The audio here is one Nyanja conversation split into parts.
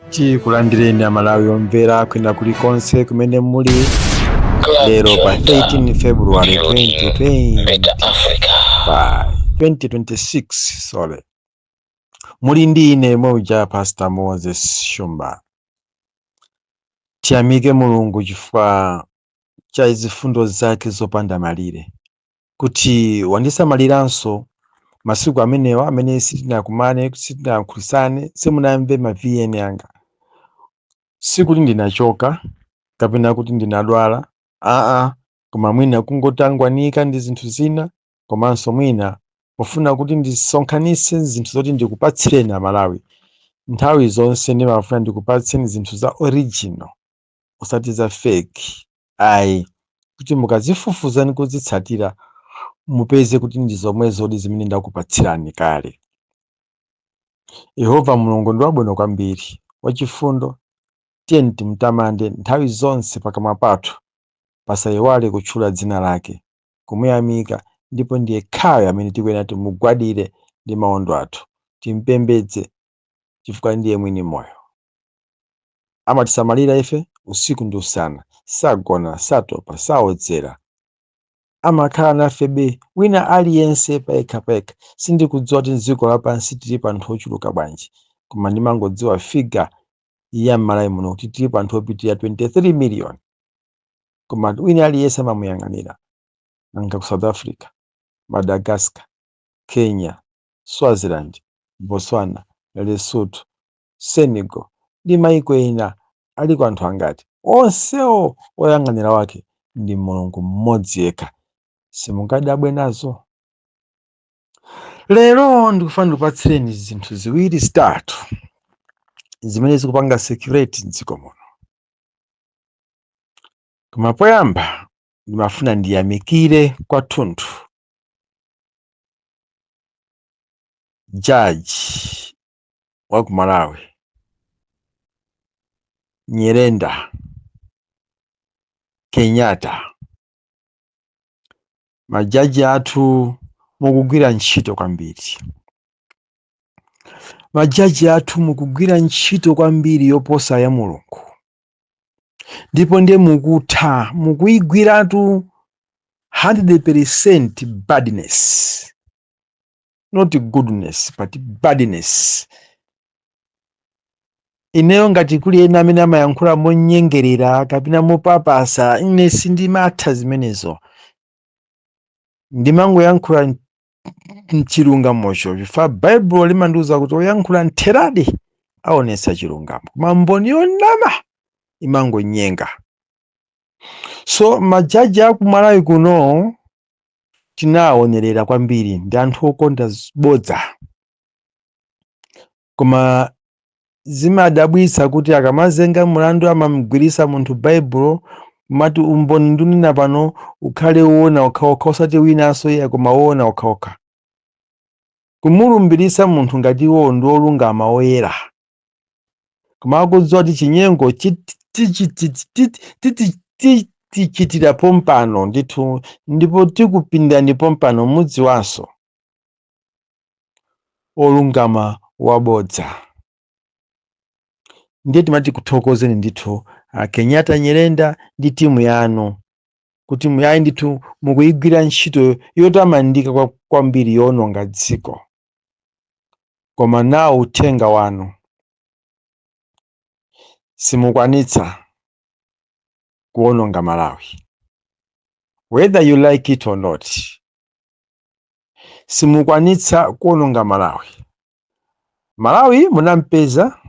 Tikulandireni Amalawi omvera kwina kulikonse kumene muli lero pa 13 February 2026 sorry. Muli ndi ine moja Pastor Moses Shumba. Tiyamike Mulungu chifukwa cha zifundo zake zopanda malire, kuti wandisamaliranso masiku amenewa amene sitinakumane sitinakhusane simunamve mavn anga. Sikuti ndinachoka kapena kuti ndinadwala, koma mwina kungotangwanika ndi zinthu zina, komanso mwina pofuna kuti ndisonkhanise zinthu zoti ndikupatsireni Amalawi. Nthawi zonse ndimafuna ndikupatseni zinthu za original osati za fake, kuti mukazifufuza ndi kuzitsatira mupeze kuti ndi zomwe zodi zimene ndakupatsirani kale. Yehova Mulungu ndi wabwino kwambiri, wachifundo. Tiyeni timtamande nthawi zonse pakamwa pathu, pasayiwale kutchula dzina lake, kumuyamika, ndipo ndiye khayo amene tikuyenera timugwadire ndi maondo athu, timpembedze chifukwa ndiye mwini moyo. Amatisamalira ife usiku ndi usana, sagona, satopa, saodzera. Amakhala nafebe wina aliyense payekha. Sindikudziwa kuti m'dziko lapansi tili anthu ochuluka bwanji, koma ndimangodziwa figa ya m'Malawi muno kuti tili anthu opitirira 23 million. Koma wina aliyense amamuyang'anira, nanga ku South Africa, Madagascar, Kenya, Swaziland, Botswana, Lesotho, Senegal ndi maiko ena aliko anthu angati. Onsewo oyang'anira wake ndi Mulungu mmodzi yekha. Simungadabwe nazo. Lero ndikufuna ndikupatsireni zinthu ziwiri zitatu zimene zikupanga security m'dziko muno. Koma poyamba ndimafuna ndiyamikire kwathunthu jaji wa ku Malawi, Nyirenda Kenyatta. Majaji athu mukugwira ntchito kwambiri. Majaji athu mukugwira ntchito kwambiri yoposa ya Mulungu. Ndipo ndiye mukutha mukuyigwiratu 100% badness. Not goodness, but badness. Ineyo ngati kuli ena amene amayankhula monyengerera kapena mopapasa, ine sindimatha zimenezo. Ndimangoyankhula mchilungamocho, chifukwa Bible limandiwuza kuti oyankhula ntheradi aonesa chilungamo, koma mboni yonama imangonyenga. So majaji aku Malawi kuno tinawaonerera kwambiri, ndi anthu okonda bodza. Koma zimadabwitsa kuti akamazenga mulandu amamugwirisa munthu Bible, mati umboni ndunena pano ukhale woona okhaokha osati winanso iye koma woona okhaokha. Kumulumbirisa munthu ngati iwo ndi olungama oyera. Koma akudziwa kuti chinyengo tichitira pompano ndithu, ndipo tikupinda ndi pompano mudziwanso olungama wabodza. Ndiye timati kuthokozeni ndithu Kenyatta, Nyirenda ndi timu yanu, kuti muyayi ndithu mukuyigwira ntchito yotamandika kwambiri yowononga dziko. Koma nawo uthenga wanu simukwanitsa kuwononga Malawi. Whether you like it or not, simukwanitsa kuwononga Malawi. Malawi munampeza,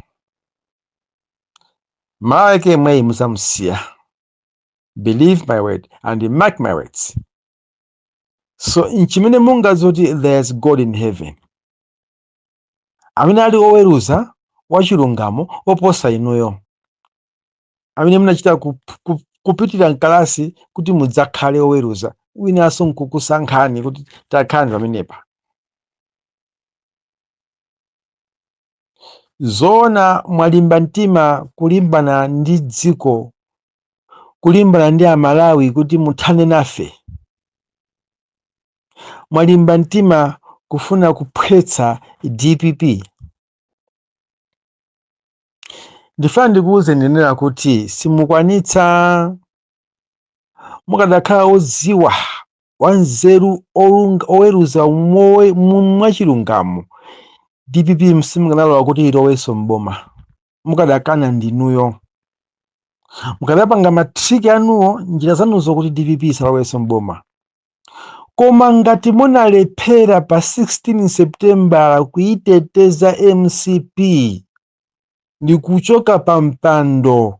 Malawi kemwe muzamusiya. Believe my word and mark my words. So nchimene mungazoti there's God in heaven, amene ali oweruza wachilungamo oposa inuyo, amene munachita kupitira mkalasi kuti mudzakhale oweruza, winanso nkukusankhani kuti takhani pamenepa. Zoona mwalimba mtima kulimbana ndi dziko, kulimbana ndi Amalawi kuti muthane nafe. Mwalimba mtima kufuna kuphwetsa DPP. ndifuna ndikuwuze ndinena kuti simukwanitsa. Mukadakhala odziwa wanzeru oweruza mwachilungamo, DPP simukanalola kuti ilowenso m'boma. Mukadakana ndinuyo. Mukadapanga matriki anuwo, njira zanuzo kuti DPP isalowenso m'boma. Koma ngati munalephera pa 16 September kuyiteteza MCP ndi kuchoka pa mpando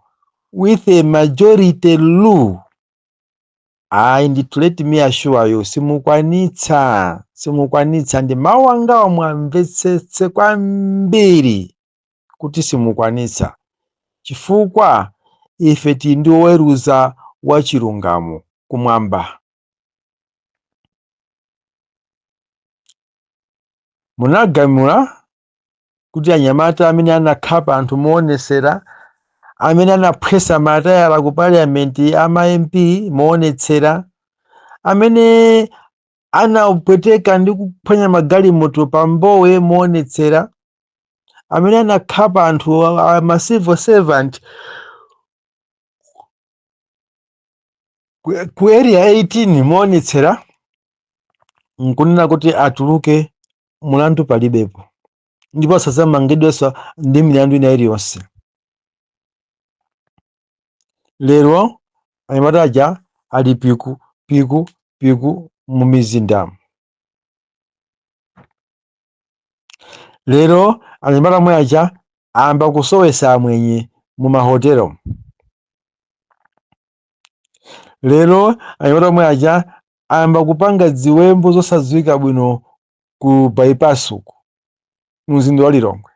with a majority rule, ndithu let me assure you, simukwanitsa. Ndi mawu angawa mwamvetsetse kwambiri kuti simukwanitsa, chifukwa ife tili ndi oweruza wachilungamo kumwamba. Munagamula kuti anyamata amene anakhapa anthu moonetsera, amene anaphwesa matayala ku parliament ama MP moonetsera, amene anapweteka ndi kuphwanya magalimoto pa Mbowe moonetsera, amene anakhapa anthu ma civil servant ku area 18 moonetsera, nkunena kuti atuluke mulandu palibepo, ndipo asazamangidwenso ndi milandu ina iliyonse. Lero anyamata aja ali piku mu mizinda. Lero anyamata amwe aja amba kusowesa amwenye mu mahotelo. Lero anyamata amwe aja amba kupanga ziwembu zosadziwika bwino ku bypass uku mzinda wa Lilongwe.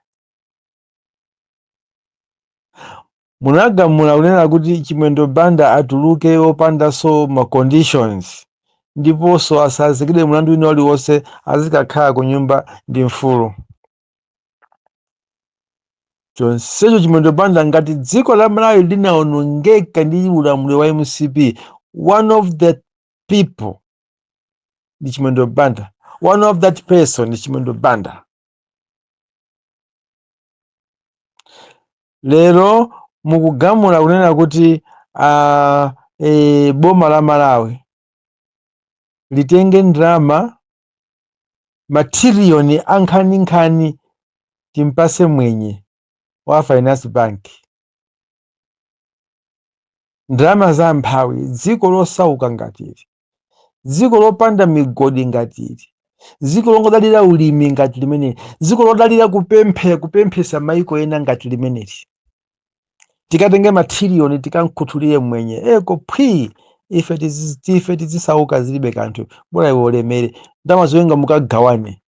Munagamula kunena kuti Chimwendo Banda atuluke opandanso ma conditions, ndiponso asazikidwe mulandu wina uliwonse, azikakhala ku nyumba ndi mfulu. Chonsecho Chimwendo Banda ngati dziko la Malawi linawonongeka ndi ulamuliro wa MCP, one of the people ndi Chimwendo Banda, one of that person ndi Chimwendo Banda. Lero mukugamula kunena kuti boma la Malawi litenge ndrama matiriyoni ankhani timpase mwenye wa Finance Bank. Ndrama za mphawi, dziko losauka ngatili, dziko lopanda migodi ngatili, dziko longodalira ulimi ngati limene, dziko lodalira kupemphesa maiko ena ngati limeneli. Tikatenge matiriyoni tikankuthulire mwenye eko ife tizisauka zilibe kanthu, bora iwe olemere ndalama zowenga mukagawane.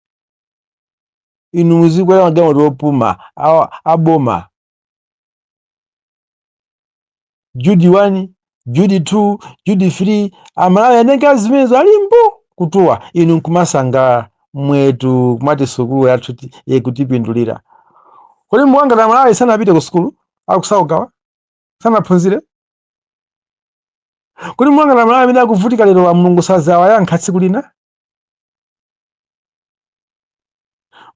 Inu muzikwera magalimoto opuma aboma, Judy 1, Judy 2, Judy 3, Amalawi anenge zimenezo alimbo kutuwa. Inu nkumasanga mwetu kumati sukulu yathu yekutipindulira. Kodi muwanga na Malawi sanapite ku sukulu akusaukawa sanaphunzire? Kodi muwanga na Malawi amene akuvutika lero wa Mulungu sazawa yankha tsiku lina?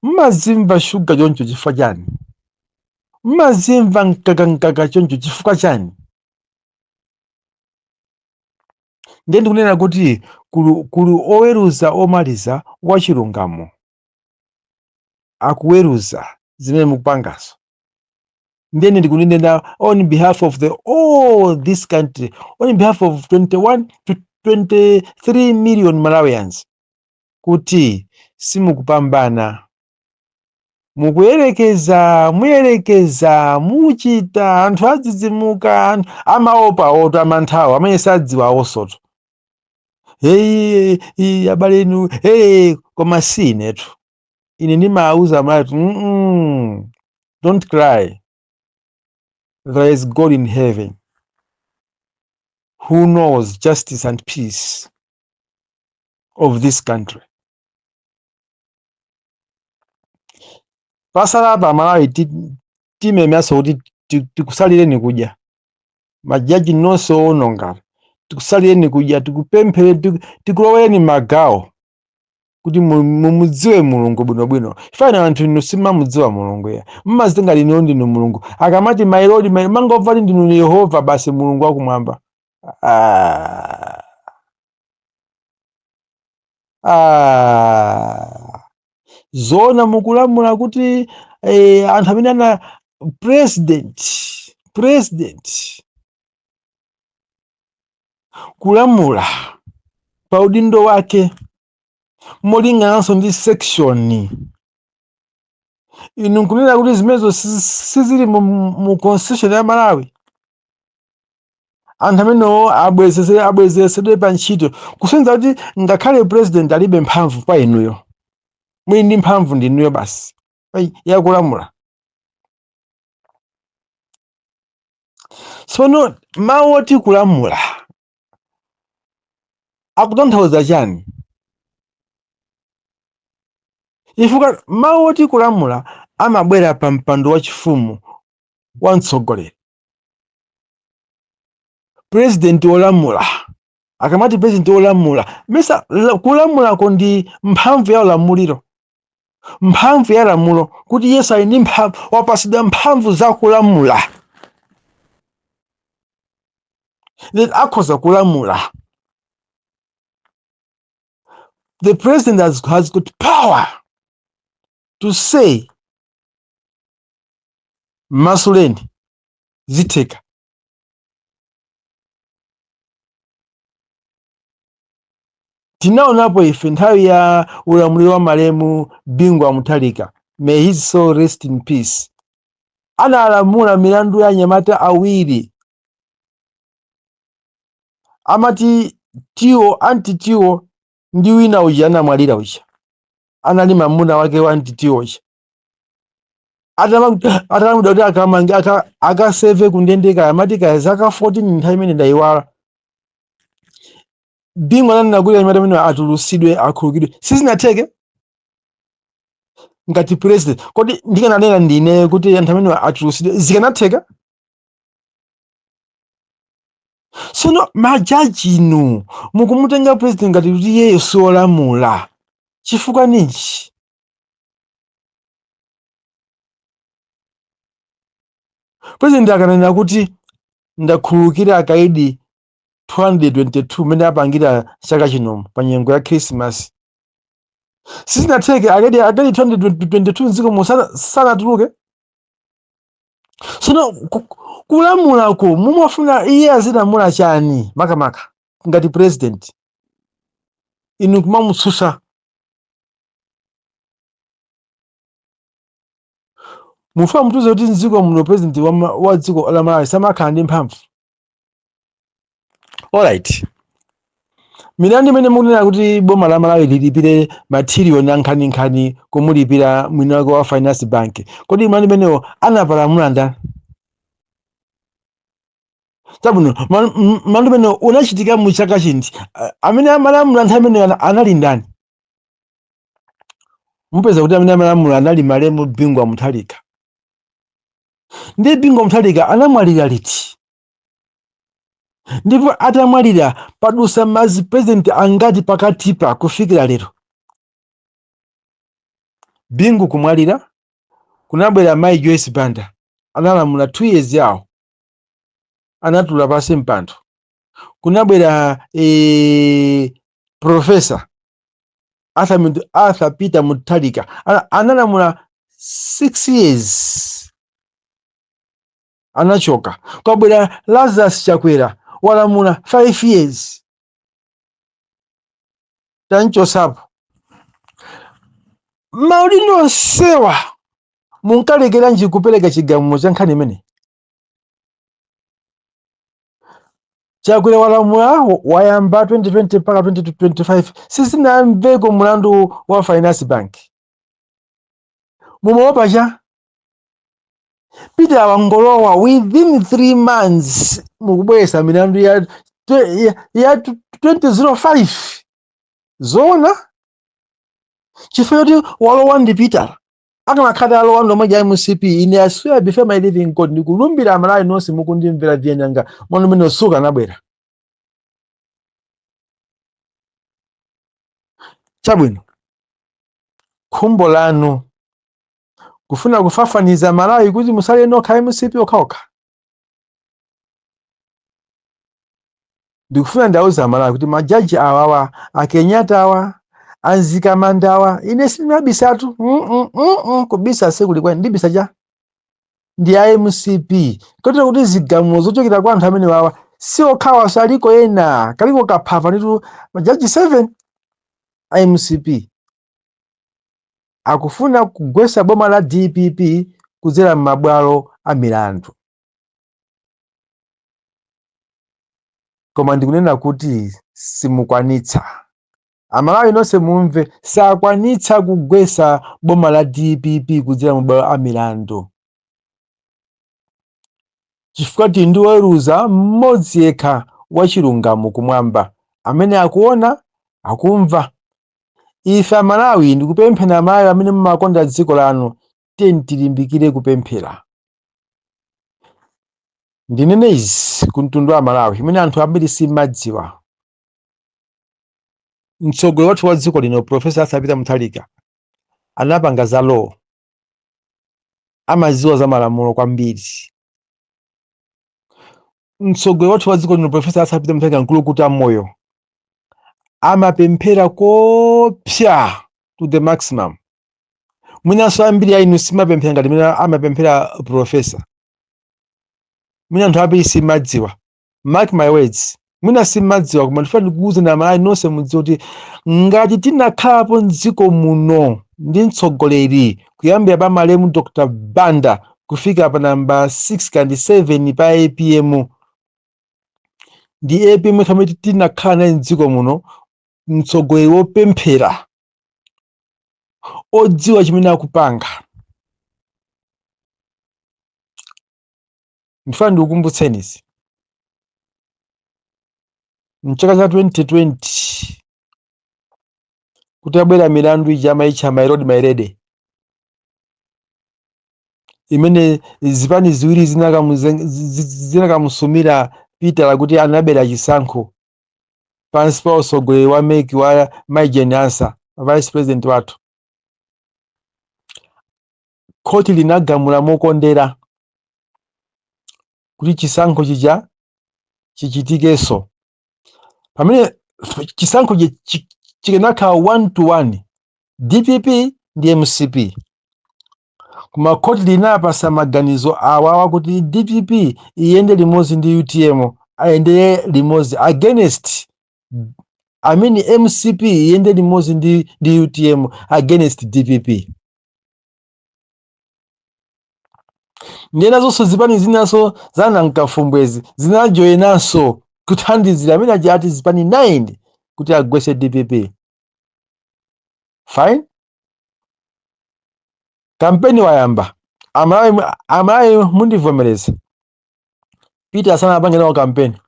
Mmazimva shuga choncho chifukwa chani? Mmazimva nkaka choncho chifukwa chani? Ndiye ndikunena kuti kuli oweruza omaliza wachilungamo akuweruza zimene mukupangazo. Ndiye ndikunena on behalf of this country, on behalf of 21 to 23 million Malawians, kuti simukupambana, muyerekeza muchita anthu adzidzimuka, amaopa oto amanthawi amene sadziwa osoto. Abale enu koma sinetu ine ndimauza Malawi, don't cry, there is God in heaven who knows justice and peace of this country. Pasalapa Malawi timemyaso kuti tikusalireni kudya, majaji nonso ononga, tikusalireni kudya, tikupemphere, tikulowereni magawo kuti mumudziwe mulungu bwinobwino. Fana anthu inu simamudziwa mulungu ya mmazitenga lino ndinu mulungu, akamati my lord mangomva kuti ndinu Yehova basi mulungu wakumwamba. Zona mukulamula kuti anthu amene ana president kulamula pa udindo wake molingananso ndi section. Inu nkunena kuti zimenezo sizili mu constitution ya Malawi. Anthu amenewo abwezeresedwe pa ntchito kusenza kuti ngakhale president alibe mphamvu pa inuyo, mwini ndi mphamvu ndi inuyo basi yakulamula. Sono mawu oti kulamula akutanthauza chani? Chifukwa mawu oti kulamula amabwera pa mpando wachifumu wa mtsogoleri. President olamula, akamati president olamula, mesa kulamulako ndi mphamvu ya ulamuliro, mphamvu ya lamulo, kuti Yesu ali ndi mphamvu, wapasidwa mphamvu za kulamula. Then akhoza kulamula. The president has got power to say masuleni zitheka. Tinaonapo ife nthawi ya ulamuliro wa malemu Bingwa Mutharika, may his soul rest in peace, analamula milandu ya anyamata awiri, amati Tiwo anti-Tiwo ndi wina uja anamwalira uja, anali mamuna wake wa anti-Tiwo uja. Atamuda kuti akamange akaseve kundendeka amati kaya zaka 14 nthawi imene ndayiwala. Bingwa ananena kuti anyamata amene atulusidwe akhululukidwe. Sizinatheke ngati president. Kodi ndikananena ndine kuti anthu amene atulusidwe zikanatheka? Sono majaji inu mukumutenga president ngati kuti iyeyo siolamula. Chifukwa ninji? President akanena kuti ndakhululukira akaidi 222 mene apangira chaka chino pa nyengo ya Christmas. Sizinatheke akaidi 222 nziko sanatuluke. Sono kulamulako mumafuna iye azilamula chani makamaka ngati president? Inu kumamutsutsa. Mufuna mutuze kuti nziko muno president wa dziko la Malawi samakhala ndi mphamvu. Alright. Milandu imene mukunena kuti boma la Malawi lilipire matiriyoni ankhani kumulipira mwini wake wa Finance Bank, kodi milandu imeneyo anapalamula ndani? Tabuno milandu imeneyo unachitika mu chaka chindi, amene amalamula nthawi imeneyo anali ndani? Mupeza kuti amene amalamula anali malemu Bingwa Mutharika. Ndi Bingwa Mutharika anamwalira liti? Ndipo atamwalira padusa mazi president angati pakatipa kufikira lero? Bingu kumwalira kunabwera Mai Joyce Banda analamula 2 years yawo, anatula pasi mpando. Kunabwera Professor Arthur Peter Mutharika analamula 6 years, anachoka. Kwabwera Lazarus Chakwera walamula 5 years, tancho sapo. Maulindo sewa munkalekera nji kupereka chigamulo cha nkhani imene. Chakwera walamula wayamba 2020 mpaka 2025 sizinamveko mulandu wa Finance Bank. Mumaopa cha Peter Wangolowa within 3 months mukubwesa milandu ya 2005 zona chifukwa kuti walowa ndi Peter akanakhala alowa ndomwe MCP. Ine I swear before my living God ndikulumbira Amalawi nonse mukundimvera vyenyanga mwana mene suka nabwera. Chabwino khumbo lanu kufuna kufafaniza Malawi kuti musale nokha MCP okhaokha? Ndikufuna ndauza Malawi kuti majaji awawa akenyata awa anzikamanda awa ine sindinabisatu kubisa sekuli kwa ndibisa ja ndi a MCP kotero kuti zigamulo zochokera kwa anthu amene wawa si okhawa saliko ena kaliko kaphava nditu majaji 7 a MCP akufuna kugwesa boma la DPP kudzera m'mabwalo a milandu. Koma ndikunena kuti simukwanitsa. Amalawi nonse mumve sakwanitsa kugwesa boma la DPP kudzera m'mabwalo a milandu. Chifukwa ndi woweruza mmodzi yekha wachilungamo kumwamba amene akuona akumva. Ife Amalawi ndikupemphera Amalawi amene mumakonda dziko lanu tiyeni tilimbikire kupemphera. Ndinene izi ku mtundu wa Malawi imene anthu ambiri simadziwa. Mtsogoleri wathu wa dziko lino Profesa Arthur Peter Mutharika anapanga za law, amaziwa za malamulo kwambiri. Mtsogoleri wathu wa dziko lino Profesa Arthur Peter Mutharika nkulukuta moyo amapemphera kopsa to the maximum. Mwinanso ambiri ya inu simapemphera ngati mene amapemphera profesa. Mwina anthu ambiri simadziwa. Mark my words. Mwina simadziwa koma ndifuna ndikuwuze na Amalawi nonse mudziwe kuti ngati tinakhalapo m'dziko muno ndi mtsogoleri kuyambira pa malemu Dr. Banda kufika pa namba 6 kandi 7 pa APM ndi APM kamwe tinakhala naye m'dziko muno mtsogoleri wopemphera odziwa chimene akupanga. Ndifuna ndikukumbutseni izi. Mchaka cha 2020 kuti abwera milandu ijama icha my road my lady imene zipani ziwiri zinakamusumira Peter lakuti anabera chisankho pansi pa utsogoleri wa meki wa Majen Ansa vice president wathu. Koti linagamula mokondera kuti chisankho chija chichitikeso. Pamene chisankho chikanakhala 1-1 DPP ndi MCP. Kuma koti linapasa maganizo awawa kuti DPP iyende limodzi ndi UTM ayende limodzi against MCP iyende limodzi ndi UTM against DPP. Ndena zonse zipani zinaso zanankafumbwezi zinajoyinaso kuthandizira amene ajati zipani 9 kuti agwese DPP. Fine. Kampeni wayamba. Amalawi mundivomereza. Peter asanapange nawo kampeni.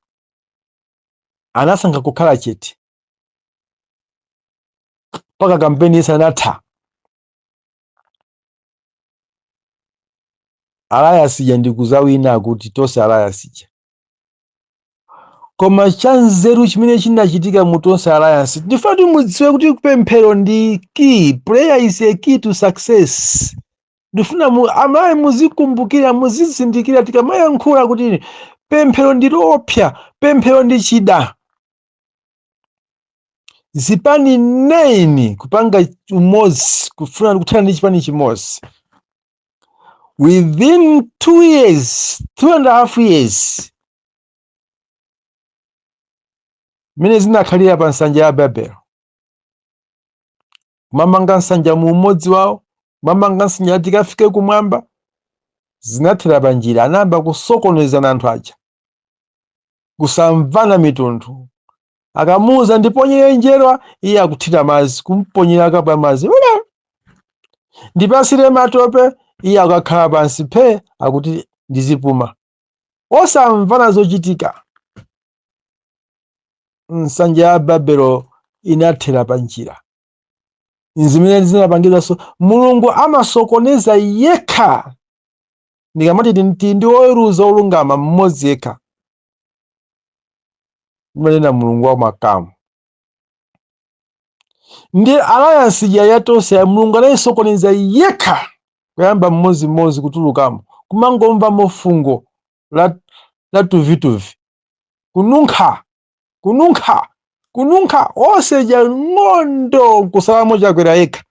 Anasankha kukhala chete. Paka kampeni isanatha. Alliance ndikuzawina kuti tonse Alliance. Koma chanzeru chimene chinachitika mu tonse Alliance ndifuna mudziwe kuti kupemphero ndi key. Prayer is a key to success. Ndifuna Amalawi muzikumbukira muzizindikira tikamayankhula kuti pemphero ndi lopsa, pemphero ndi chida. Zipani 9 kupanga umodzi kufuna kuthana ndi chipani chimodzi. Within 2 years, 2.5 years, mene zinakhalira pa nsanja ya Babel. Kumamanga nsanja mu umodzi wawo, kumamanga nsanja tikafike kumwamba, zinathera pa njira. Anayamba kusokonezana anthu aja, kusamvana mitundu. Akamuuza ndiponyere njerwa, iye akuthira madzi, kumponyera akapwa madzi. Ndipasire matope, iye akakhala pansi phe akuti ndizipuma. Osamvana zochitika. Nsanja ya Babelo inathera pa njira. Zimene zinapangidwa so Mulungu amasokoneza yekha. Ndikamati ndi woweruza olungama mmodzi yekha. Mwenena Mulungu wa makamu. ndi alliance yatonse ya mulungu anayisokoneza yekha kuyamba mmodzi kutulukamo kumangomvamo fungo la tuvituvi kununkha oseja ng'ondo kusalamo chakwera yekha.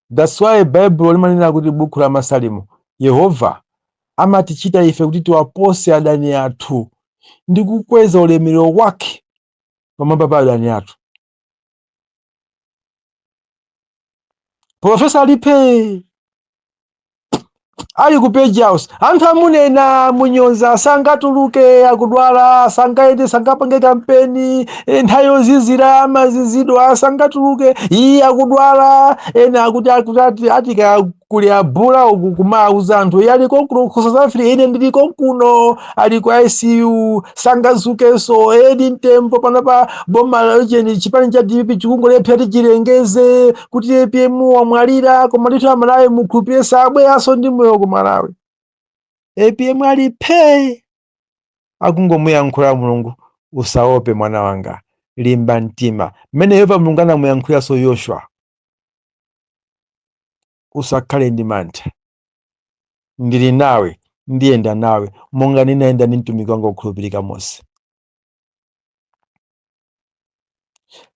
That's why Bible limanena kuti buku la Masalimo Yehova amatichita ife kuti tiwapose adani athu ndi kukweza ulemerero wake pamwamba pa adani athu. Profesa alipe ali ku page house anthu amunena munyoza sangatuluke akudwala sangaende sangapange kampeni nthawi yozizira amazizidwa sangatuluke iye akudwala ena akuti atika kuli abula uku kumauza anthu iye ali konkuno ku South Africa ine ndili konkuno ali ku ICU sangazukenso edi mtembo panapa boma lacheni chipani cha DP chikungolepsa tichilengeze kuti APM wamwalira koma ndithu amalawi mukhulupirire sabweranso ndi moyo ku Malawi. APM ali phe akungomuyankhula Mulungu usaope mwana wanga limba mtima mmene Yehova Mulungu anamuyankhulanso Yoshua usakhale ndi mantha ndili nawe ndiyenda nawe monga ndinayenda ndi mtumiki wanga wokhulupirika Mose.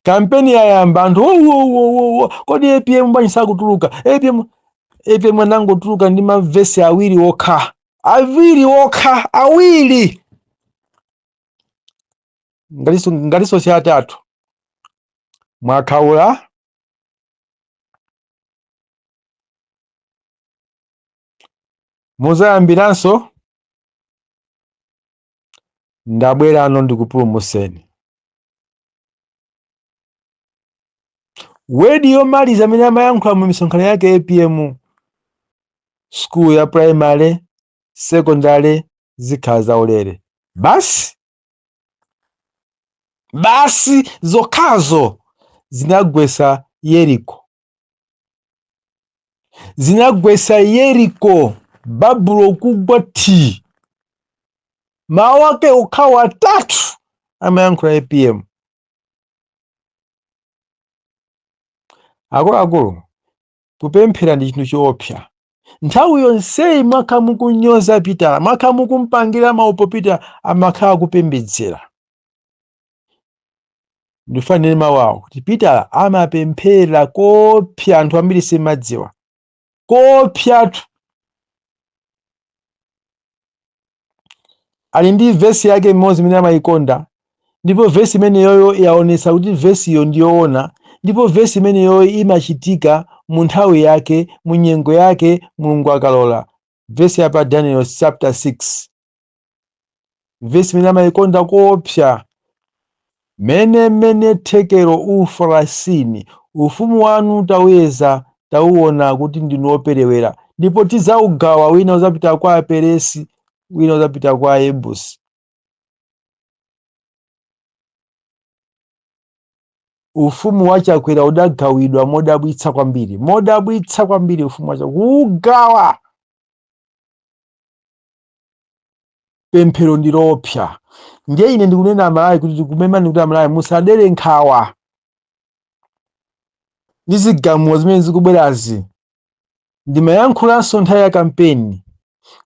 Kampeni yayamba anthu kodi APM bwanji sakutuluka APM anangotuluka ndi mavesi awiri ngatiso si atatu mwakhaula muzayambiranso ndabwera ano ndikupulumutseni. Wedi yomaliza amene amayankhula mu misonkhano yake APM school ya primary secondary zikhala zaulere basi zokhazo zinagwesa Yeriko Babulo kugwa ti mawu ake okhawo atatu amayankhula APM. Akuluakulu kupemphera ndi chinthu choopsa. Nthawi yonseyi mwakha mukunyoza Pitala mwakha mukumpangira maupo Pitala amakhala kupembedzera. Ndifanire mawu awo kuti Pitala amapemphera kopsa anthu ambiri samadziwa kopsatu. Ali ndi vesi yake imodzi imene amayikonda ndipo vesi imene yoyo yaonesa kuti vesi iyo ndiyoona ndipo vesi imene yoyo imachitika mu nthawi yake mu nyengo yake Mulungu akalola. Vesi ya pa Daniel chapter 6 vesi imene amayikonda kopsa. Mene thekero ufarasini ufumu wanu taweza tauona kuti ndinu operewera ndipo tizaugawa wina uzapita kwa Peresi wina uzapita kwa Yebusi. Ufumu wachakwera udagawidwa modabwitsa kwambiri ufumu wacha kugawa. Pemphero ndiloopsa. Ndiye ine ndikunena Amalawi kuti tikumema ndikuti Amalawi musadere nkhawa ndi zigamulo zimene zikubwerazi. Ndimayankhulanso nthawi ya kampeni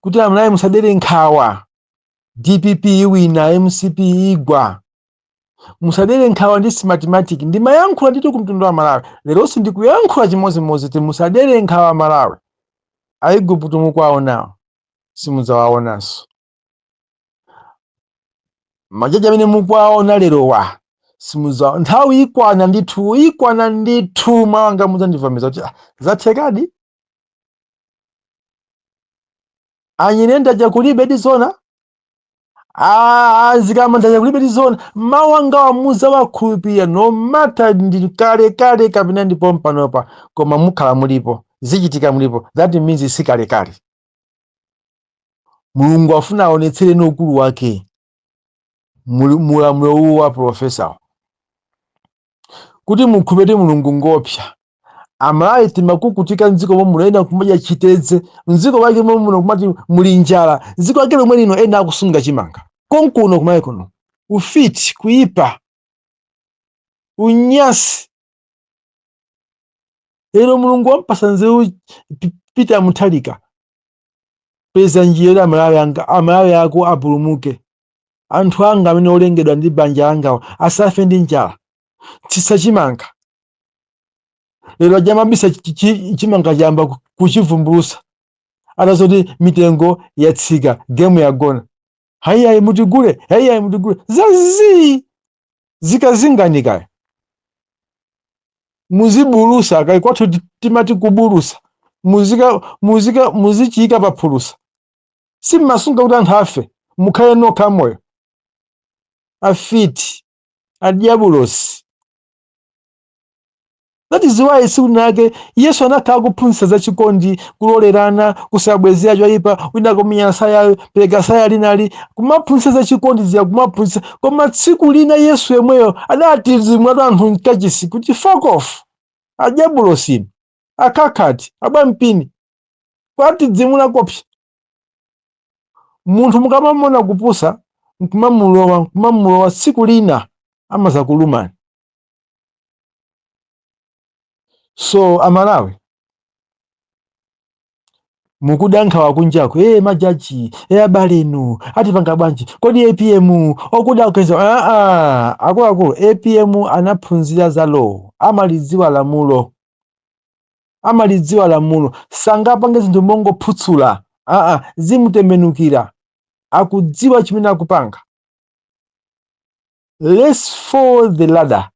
kuti Amalawi musadere nkhawa DPP wina MCP igwa. Musadere nkhawa ndi mathematics. Ndimayankhula ndithu ku mtundu wa Malawi leronso ndikuyankhula chimodzimodzi kuti musadere nkhawa Malawi Aigupto mukwaonawo simudzawaonanso. Majaji amene mukwaona lerowa simudzawa nthawi ikwana ndithu mawanga mudzandivomeza kuti zathekadi anyinenda chakulibe tizona zikamanda chakulibe tizona mawanga wamuza wakhulupirira no matter ndi kale kapena ndipo mpanopa koma mukhala mulipo zichitika mulipo that means si kale. Mulungu afuna aonetsere ukulu wake mulamulo uwu wa profesa kuti mukhulupirire Mulungu ngopsa. Amalawi timakukutika mdziko momwe ena kumadya chitedze mdziko wake momwe kumati muli njala mdziko wake lomwe lino ena akusunga chimanga. konkuno kumayi kuno, ufiti, kuyipa, unyasi. Lero Mulungu wampasa nzeru Peter Mutharika, peza njira amalawi ako apulumuke. Anthu anga amene olengedwa ndi banja langa asafe ndi njala, tisachimanga. Lero ajamabisa chimanga chamba kuchivumbulusa, atazoti mitengo yatsika, gemu yagona. Hayi mutigule, zazi zikazinganika. Muzibulusa, kaya kwathu timati kubulusa, muzichika paphulusa. Simasunga kuti anthu afe, mukhale nokha moyo. Afiti, adiabulosi. That is why siku nake Yesu anataka kuphunzitsa za chikondi, kulolerana, kusabwezera choyipa, wina kuminya saya, pereka saya linali, kumaphunzitsa za chikondi ziya kumaphunzitsa. Koma tsiku lina Yesu yemweyo adati zimwe anthu mkachisi kuti fuck off. Adiabulosi, akakati, abampini. Kwati dzimuna kopsa. Munthu mukamamona kupusa, kumamulowa tsiku lina amaza kulumani. So amalawi mukudankha wakunjako, majaji, abalenu, atipanga bwanji, kodi APM okuda ukeza. Akuluakulu APM anaphunzira za law, amalidziwa lamulo, sangapange zinthu mongophutsula, zimutembenukira, akudziwa chimene akupanga. Let's follow the ladder.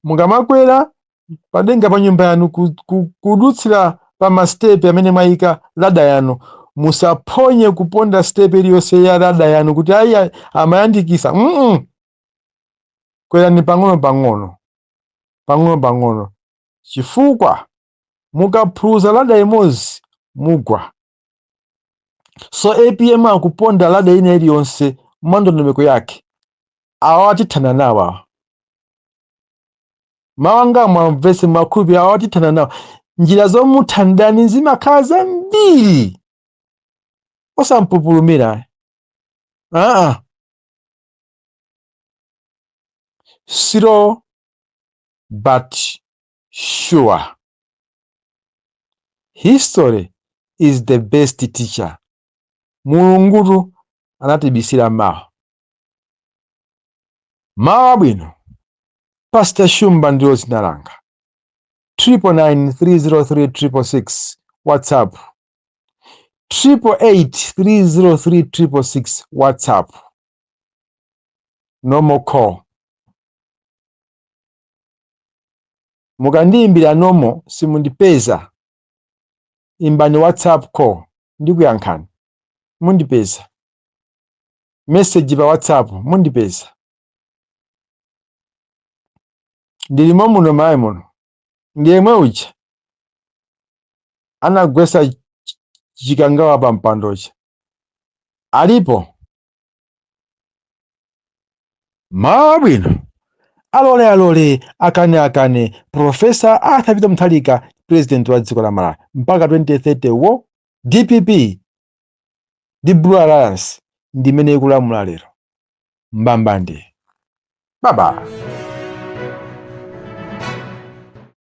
Mungamakwera padenga pa nyumba yanu kudutsira pa mastepe amene mwayika lada yanu, musaphonye kuponda stepe iliyonse ya lada yanu kuti ayi amayandikisa. Kwerani pang'ono, chifukwa mukaphulusa lada imodzi mugwa. So APM akuponda lada ina iliyonse mwandondomeko yake, awatithana nawo. Mawanga mwamvese makubi awatithana nawo. Njira zomuthandani zimakhala zambiri, osampupulumira. Slow but sure. History is the best teacher. Mulungu anatibisira mawa bwino. Pastor Shumba ndio zina langa. 999303666 WhatsApp. 888303666 WhatsApp. Normal call. Mukandiimbira normal simundipeza. Imbani WhatsApp call ndikuyankhani. Mundipeza. Message pa WhatsApp mundipeza. Ndilimo muno mayi muno. Ndiyemwe uja anagwesa chikangawa pa mpandocha. Alipo mawa bwino. Alole akane Profesa Arthur Peter Mutharika, president wa dziko la Malawi mpaka 2030 wo DPP the Blue Alliance ndimene ikulamula lero mbambande. Bye bye.